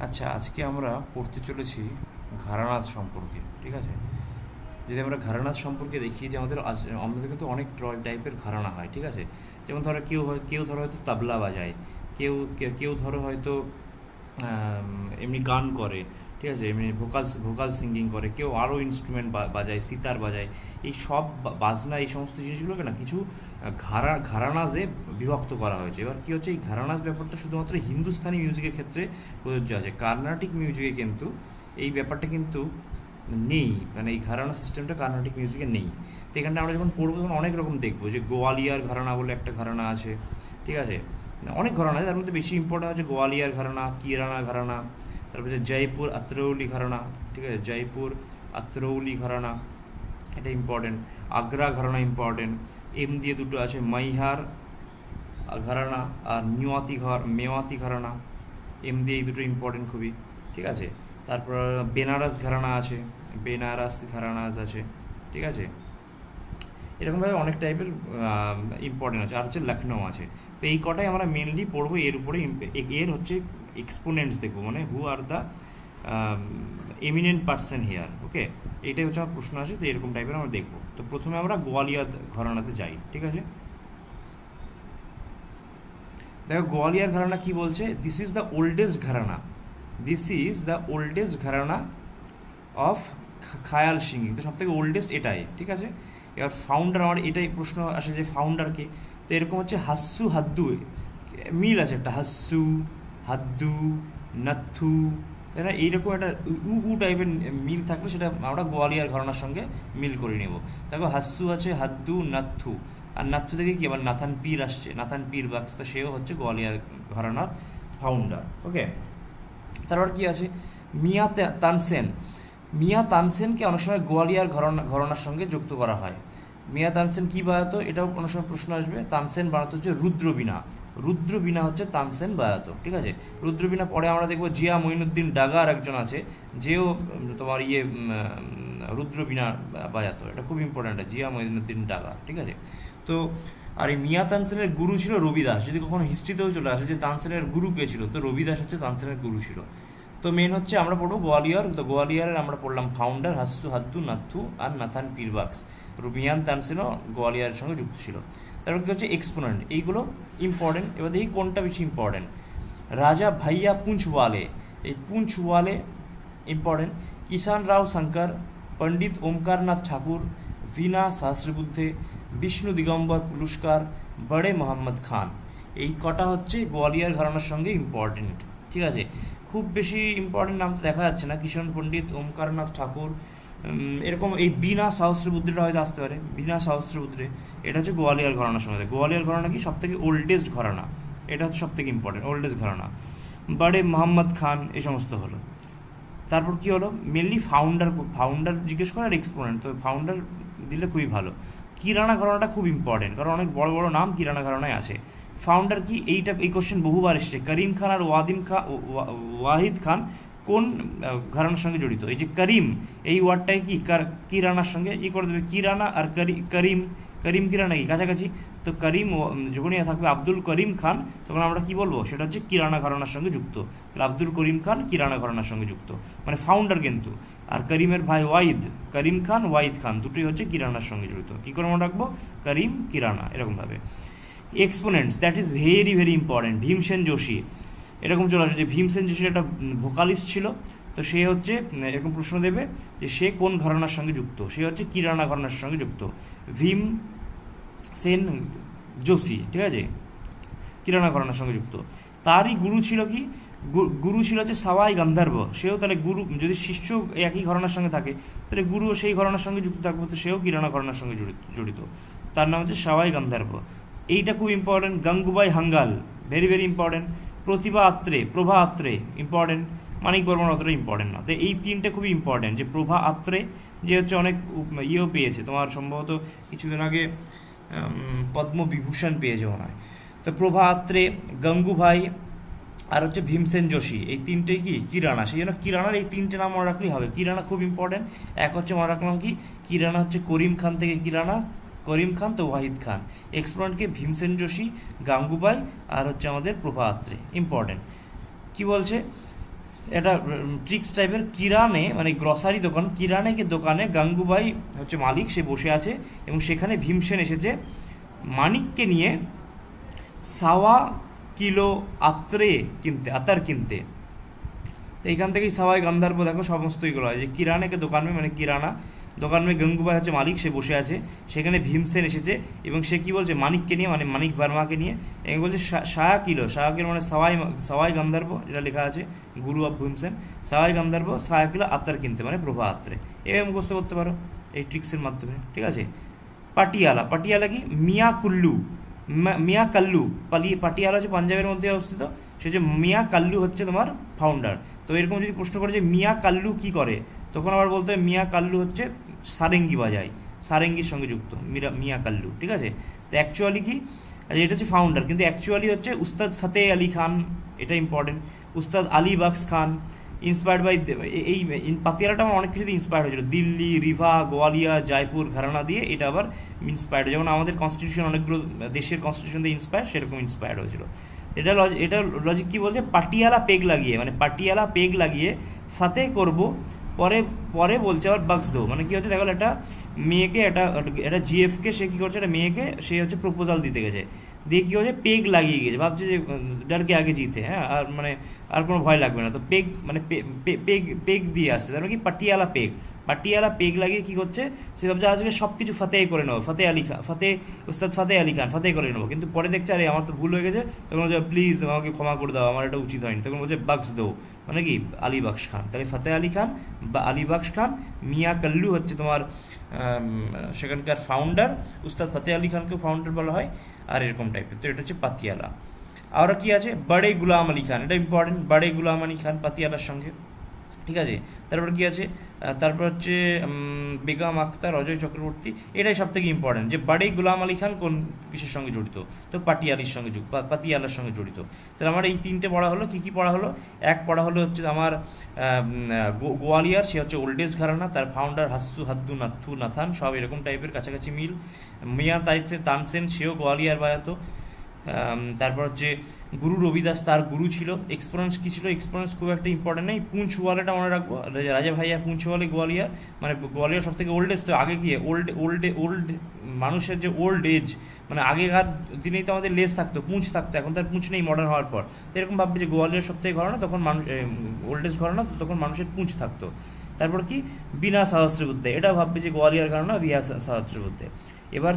আচ্ছা, আজকে আমরা পড়তে চলেছি ঘরানাজ সম্পর্কে। ঠিক আছে, যদি আমরা ঘরানাজ সম্পর্কে দেখি যে আমাদের কিন্তু অনেক টাইপের ঘরানা হয়। ঠিক আছে, যেমন ধরো কেউ ধরো হয়তো তবলা বাজায়, কেউ কেউ ধরো হয়তো এমনি গান করে। ঠিক আছে, এমনি ভোকাল সিঙ্গিং করে, কেউ আরও ইনস্ট্রুমেন্ট বাজায়, সিতার বাজায়। এই সব বাজনা, এই সমস্ত জিনিসগুলোকে না কিছু ঘরানাজে বিভক্ত করা হয়েছে। এবার কী হচ্ছে, এই ঘরানাজ ব্যাপারটা শুধুমাত্র হিন্দুস্তানি মিউজিকের ক্ষেত্রে প্রযোজ্য আছে। কার্নাটিক মিউজিকে কিন্তু এই ব্যাপারটা কিন্তু নেই, মানে এই ঘরানা সিস্টেমটা কার্নাটিক মিউজিকে নেই। তো এখানটা আমরা যখন পড়বো তখন অনেক রকম দেখবো, যে গোয়ালিয়ার ঘরানা বলে একটা ঘরানা আছে। ঠিক আছে, অনেক ঘরানা আছে, তার মধ্যে বেশি ইম্পর্টেন্ট হচ্ছে গোয়ালিয়ার ঘরানা, কিরানা ঘরানা, তারপর হচ্ছে জয়পুর আতরৌলি ঘরানা। ঠিক আছে, জয়পুর আতরৌলি ঘরানা এটা ইম্পর্টেন্ট। আগ্রা ঘরানা ইম্পর্টেন্ট। এম দিয়ে দুটো আছে, মাইহার ঘরানা আর মেওয়াতি ঘরানা। এম দিয়ে এই দুটো ইম্পর্টেন্ট খুবই। ঠিক আছে, তারপর বেনারস ঘরানা আছে, বেনারস ঘরানাজ আছে। ঠিক আছে, এরকমভাবে অনেক টাইপের ইম্পর্টেন্ট আছে। আর হচ্ছে লখনৌ আছে। তো এই কটাই আমরা মেনলি পড়বো। এর উপরে এর হচ্ছে এক্সপোনেন্টস দেখবো, মানে who are the eminent person here. Okay, এইটাই হচ্ছে আমার প্রশ্ন আছে। তো এরকম টাইপের আমরা দেখবো। তো প্রথমে আমরা গোয়ালিয়র ঘরানাতে যাই। ঠিক আছে, দেখো গোয়ালিয়র ঘরানা কি বলছে, this is the oldest gharana, this is the oldest gharana of khayal singing. তো সব থেকে ওল্ডেস্ট এটাই। ঠিক আছে, এবার ফাউন্ডার, আমার এটাই প্রশ্ন আসে যে ফাউন্ডারকে। তো এরকম হচ্ছে হাস্সু হাদ্দু, মিল আছে একটা, হাস্সু হাদ্দু নাথু, তাই না? এইরকম একটা উ টাইপের মিল থাকলে সেটা আমরা গোয়ালিয়ার ঘরানার সঙ্গে মিল করে নেব। দেখো হাস্সু আছে, হাদ্দু, নাথু, আর নাথু থেকে কি আবার নাথান পীর আসছে, নাথান পীর বাক্স, তো সেও হচ্ছে গোয়ালিয়ার ঘরানার ফাউন্ডার। ওকে, তারপর কি আছে, মিয়া তানসেন। মিয়া তানসেনকে অনেক সময় গোয়ালিয়ার ঘরানার সঙ্গে যুক্ত করা হয়। মিয়া তানসেন কি বাজাতো, এটাও কোনো সময় প্রশ্ন আসবে। তানসেন বাজাতো হচ্ছে রুদ্রবীণা, রুদ্রবীণা হচ্ছে তানসেন বাজাতো। ঠিক আছে, রুদ্রবীণা পরে আমরা দেখবো জিয়া মঈনুদ্দিন ডাগার একজন আছে, যেও তোমার রুদ্রবীণা বাজাতো। এটা খুব ইম্পর্ট্যান্ট, জিয়া মঈনুদ্দিন ডাগা। ঠিক আছে, তো আর এই মিয়া তানসেনের গুরু ছিল রবিদাস। যদি কখনো হিস্ট্রিতেও চলে আসে যে তানসেনের গুরু কে ছিল, তো রবিদাস হচ্ছে তানসেনের গুরু ছিল। তো মেন হচ্ছে আমরা পড়বো গোয়ালিয়র। তো গোয়ালিয়রের আমরা পড়লাম ফাউন্ডার হাস্সু হাদ্দু নাথু আর নাথান পীরবাক্স। মিয়ান তানসেনও গোয়ালিয়রের সঙ্গে যুক্ত ছিল। তারপর কী হচ্ছে এক্সপোনেন্ট, এইগুলো ইম্পর্টেন্ট। এবার দেখি কোনটা বেশি ইম্পর্টেন্ট। রাজা ভাইয়া পুঞ্চওয়ালে, এই পুঞ্চওয়ালে ইম্পর্টেন্ট। কিষান রাও শঙ্কর, পণ্ডিত ওমকারনাথ ঠাকুর, ভিনা সহস্রবুদ্ধে, বিষ্ণু দিগম্বর পুরস্কার, বড়ে মোহাম্মদ খান। এই কটা হচ্ছে গোয়ালিয়র ঘরানার সঙ্গে ইম্পর্টেন্ট। ঠিক আছে, খুব বেশি ইম্পর্টেন্ট নাম তো দেখা যাচ্ছে না, কিষাণ পণ্ডিত, ওমকারনাথ ঠাকুর, এরকম। এই বিনা সহস্রবুদ্রেটা হয়তো আসতে পারে, বিনা সহস্রবুদ্রে, এটা হচ্ছে গোয়ালিয়র ঘরানার সঙ্গে। গোয়ালিয়র ঘরানা কি সব থেকে ওল্ডেস্ট ঘরানা, এটা হচ্ছে সব থেকে ইম্পর্টেন্ট, ওল্ডেস্ট ঘরানা। বড়ে মোহাম্মদ খান, এই সমস্ত হলো। তারপর কি হলো, মেনলি ফাউন্ডার জিজ্ঞেস করে আর এক্সপোনেন্ট। তো ফাউন্ডার দিলে খুবই ভালো। কিরানা ঘরানাটা খুব ইম্পর্টেন্ট, কারণ অনেক বড় বড় নাম কিরানা ঘরানায় আছে। ফাউন্ডার কি, এই কোশ্চেন বহুবার এসেছে। করিম খান আর ওয়াহিদ খান কোন ঘরানার সঙ্গে জড়িত? এই যে করিম, এই ওয়ার্ডটাই কি কিরানার সঙ্গে করে দেবে, কিরানা আর করিম কিরানা কি কাছাকাছি। তো করিম যখনই থাকবে আব্দুল করিম খান, তখন আমরা কি বলবো, সেটা হচ্ছে কিরানা ঘরানার সঙ্গে যুক্ত। তাহলে আব্দুল করিম খান কিরানা ঘরানার সঙ্গে যুক্ত, মানে ফাউন্ডার কিন্তু। আর করিমের ভাই ওয়াহিদ, করিম খান ওয়াহিদ খান, দুটোই হচ্ছে কিরানার সঙ্গে জড়িত। কী করে মনে রাখবো, করিম কিরানা, এরকমভাবে। Exponents, that is very very important. Bhimsen Joshi, এরকম চলে আসে যে ভীমসেন যোশীর একটা ভোকালিস্ট ছিল। তো সে হচ্ছে এরকম প্রশ্ন দেবে যে সে কোন ঘরানার সঙ্গে যুক্ত, সে হচ্ছে কিরানা ঘরানার সঙ্গে যুক্ত, ভীম সেন যোশী। ঠিক আছে, কিরানা ঘরানার সঙ্গে যুক্ত। তারই গুরু ছিল কি, গুরু ছিল হচ্ছে সাওয়াই গান্ধর্ব। সেও তাহলে গুরু, যদি শিষ্য একই ঘরানার সঙ্গে থাকে তাহলে গুরুও সেই ঘরানার সঙ্গে যুক্ত থাকবে, তো সেও কিরানা ঘরানার সঙ্গে জড়িত। তার নাম হচ্ছে সাওয়াই গান্ধর্ব। এইটা খুব important. Gangubai Hangal, very very important. Prabha Atre important. Manik Barman অতটা ইম্পর্টেন্ট না। তো এই তিনটে খুবই ইম্পর্টেন্ট, যে প্রভা আত্রে, যে হচ্ছে অনেক ইয়েও পেয়েছে, তোমার সম্ভবত কিছুদিন আগে পদ্মবিভূষণ পেয়েছে মনে হয়। তো প্রভা আত্রে, গঙ্গুভাই আর হচ্ছে ভীমসেন যোশী, এই তিনটেই কি কিরানা। সেই জন্য কিরানার এই তিনটে নাম মনে রাখলেই হবে। কিরানা খুব ইম্পর্টেন্ট। এক হচ্ছে মনে রাখলাম কি, কিরানা হচ্ছে করিম খান থেকে কিরানা, করিম খান তো ওয়াহিদ খান। এক্সপোনেন্টকে ভীমসেন যোশী, গাঙ্গুবাই আর হচ্ছে আমাদের প্রভা আত্রে, ইম্পর্টেন্ট। কি বলছে, এটা ট্রিক্স টাইপের। কিরানে মানে গ্রসারি দোকান, কিরানে কি দোকানে গাঙ্গুবাই হচ্ছে মালিক, সে বসে আছে এবং সেখানে ভীমসেন এসেছে মানিককে নিয়ে সাওয়া কিলো আতর কিনতে। তো এখান থেকেই সাওয়াই গান্ধার্ব দেখো সমস্ত এগুলো হয় যে কিরানে কে দোকান মে মানে কিরানা দোকান মে গঙ্গুবাই হচ্ছে মালিক, সে বসে আছে, সেখানে ভীমসেন এসেছে এবং সে কি বলছে মানিককে নিয়ে মানে মানিক ভার্মাকে নিয়ে, এবং বলছে সায়া কিলো মানে সাওয়াই গান্ধার্ব যেটা লেখা আছে গুরু অফ ভীমসেন, সাওয়াই গান্ধার্ব সায়া কিলো আতর কিনতে মানে প্রভা আত্রে, এভাবে মুখস্থ করতে পারো এই ট্রিক্সের মাধ্যমে, ঠিক আছে। পাটিয়ালা কি মিয়া কাল্লু পাটিয়ালা হচ্ছে পাঞ্জাবের মধ্যে অবস্থিত, সে যে মিয়া কাল্লু হচ্ছে তোমার ফাউন্ডার। তো এরকম যদি প্রশ্ন করে যে মিয়া কাল্লু কি করে, তখন আবার বলতে হবে মিয়া কাল্লু হচ্ছে সারেঙ্গি বাজায়, সারেঙ্গির সঙ্গে যুক্ত মিয়া কাল্লু, ঠিক আছে। তো অ্যাকচুয়ালি কি, আচ্ছা এটা হচ্ছে ফাউন্ডার, কিন্তু অ্যাকচুয়ালি হচ্ছে উস্তাদ ফতেহ আলী খান, এটা important, Ustad Ali Bux Khan, inspired by এই পাতিয়ালাটা আমার অনেক কিছুতে ইন্সপায়ার্ড হয়েছিল, দিল্লি, রিভা, গোয়ালিয়া, জয়পুর ঘরানা দিয়ে এটা আবার ইন্সপায়ার্ড, যেমন আমাদের কনস্টিটিউশন অনেকগুলো দেশের কনস্টিটিউশন দিয়ে ইন্সপায়ার্ড, সেরকম ইন্সপায়ার্ড হয়েছিল। এটা লজিক কি বলছে, পাটিয়ালা পেগ লাগিয়ে মানে পাটিয়ালা পেগ লাগিয়ে ফাতে করব, পরে বলছে আবার বাক্স দো, মানে কি হচ্ছে দেখো একটা মেয়েকে একটা জিএফকে সে কী করছে, একটা মেয়েকে সে হচ্ছে প্রপোজাল দিতে গেছে, দিয়ে কী হচ্ছে পেগ লাগিয়ে গেছে, ভাবছে যে ডারকে আগে জিতে, হ্যাঁ আর মানে আর কোনো ভয় লাগবে না, তো পেগ মানে পেগ দিয়ে আসছে, তার মানে কি পাটিয়ালা পেগ লাগিয়ে কী করছে, সে ভাবছে আজকে সব কিছু ফাতেহ করে নেবো, উস্তাদ ফাতেহ আলী খান ফাতেহ করে নেবো, কিন্তু পরে দেখছে আরে আমার তো ভুল হয়ে গেছে, তখন বলছে প্লিজ আমাকে ক্ষমা করে দাও, আমার এটা উচিত হয়নি, তখন বলছে বাক্স দো, মানে কি আলী বক্স খান, তাহলে ফাতেহ আলী খান বা আলী বক্স খান, মিয়া কাল্লু হচ্ছে তোমার সেখানকার ফাউন্ডার, উস্তাদ ফাতেহ আলী খানকেও ফাউন্ডার বলা হয়, আর এরকম টাইপের। তো এটা হচ্ছে পাতিয়ালা। আর কি আছে, বড়ে গুলাম আলী খান, এটা ইম্পর্টেন্ট, বড়ে গুলাম আলী খান পাতিয়ালার সঙ্গে, ঠিক আছে। তারপর কি আছে, তারপর হচ্ছে বেগম আখতার, অজয় চক্রবর্তী, এটাই সব থেকে ইম্পর্টেন্ট যে বড়ে গুলাম আলী খান কোন কিসের সঙ্গে জড়িত, তো পাটিয়ালার সঙ্গে জড়িত। তাহলে আমার এই তিনটে পড়া হলো, কী পড়া হলো, এক পড়া হলো হচ্ছে আমার গোয়ালিয়ার, সে হচ্ছে ওল্ডেস্ট ঘরানা, তার ফাউন্ডার হাদ্দু নাথু নাথান, সব এরকম টাইপের কাছাকাছি মিল। মিয়া তানসেন, সেও গোয়ালিয়ার বাজাতো। তারপর হচ্ছে গুরু রবিদাস, তার গুরু ছিল। এক্সপোনেন্স কী ছিল, এক্সপোনেন্স খুব একটা ইম্পর্টেন্ট নেই, পুঞ্চওয়ালেটা মনে রাখবো, রাজা ভাইয়া পুঞ্চওয়ালে গোয়ালিয়ার, মানে গোয়ালিয়ার সব থেকে ওল্ডেস্ট। তো আগে গিয়ে ওল্ড মানুষের যে ওল্ড এজ, মানে আগেকার দিনেই তো আমাদের লেজ থাকতো, পুঁছ থাকতো, এখন তার পুঁছ নেই মডার্ন হওয়ার পর, তো এরকম ভাববে যে গোয়ালিয়ার সব থেকে ঘরানা, তখন মানুষ ওল্ডেস্ট ঘরানা, তখন মানুষের পুঁছ থাকতো। তারপর কি বিনা সহস্রবুদ্ধে, এটা ভাববে যে গোয়ালিয়ার ঘরানা বিনা সহস্রবুদ্ধে। এবার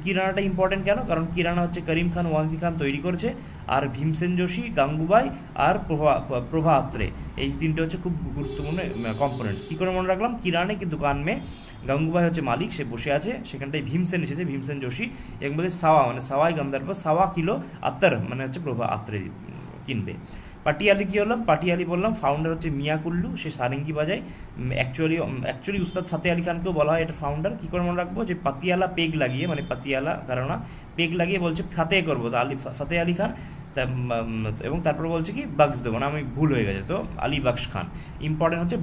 কিরানাটা ইম্পর্টেন্ট কেন, কারণ কিরানা হচ্ছে করিম খান ওয়ান্দি খান তৈরি করছে, আর ভীমসেন যোশী, গাঙ্গুবাই আর প্রভা আত্রে, এই তিনটে হচ্ছে খুব গুরুত্বপূর্ণ কম্পোনেন্টস। কী করে মনে রাখলাম, কিরানে কি দোকান মে গাঙ্গুবাই হচ্ছে মালিক, সে বসে আছে, সেখানটায় ভীমসেন এসেছে, ভীমসেন যোশী, এবং বলে সাওয়া মানে সাওয়াই গান্ধার্ব, সাওয়া কিলো আত্তর মানে হচ্ছে প্রভা আত্রে কিনবে। পাটিয়ালি কী হলাম, পাটিয়ালি বললাম ফাউন্ডার হচ্ছে মিয়া কুল্লু, সে সারেঙ্গি বাজায়, অ্যাকচুয়ালি উস্তাদ ফাতেহ আলী খানকেও বলা হয় এটা ফাউন্ডার। কী করে মনে রাখবো, যে পাতিয়ালা পেগ লাগিয়ে মানে পাতিয়ালা ঘরানা পেগ লাগিয়ে বলছে ফাতেহ করবো, তো ফাতেহ আলী খান, এবং তারপর বলছে কি বাক্স দেবো, মানে আমি ভুল হয়ে গেছে, তো আলী বক্স খান। ইম্পর্টেন্ট হচ্ছে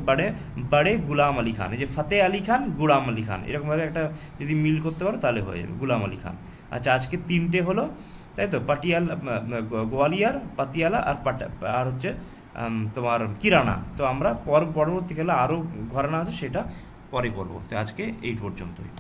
বড়ে গুলাম আলী খান, এই যে ফাতেহ আলী খান গুলাম আলী খান, এরকমভাবে একটা যদি মিল করতে পারো তাহলে হয়ে যাবে গুলাম আলী খান। আচ্ছা আজকে তিনটে হলো, তাই তো, গোয়ালিয়ার, পাতিয়ালা আর হচ্ছে তোমার কিরানা। তো আমরা পরবর্তীকালে আরও ঘরানা আছে সেটা পরে করবো, তো আজকে এই পর্যন্তই।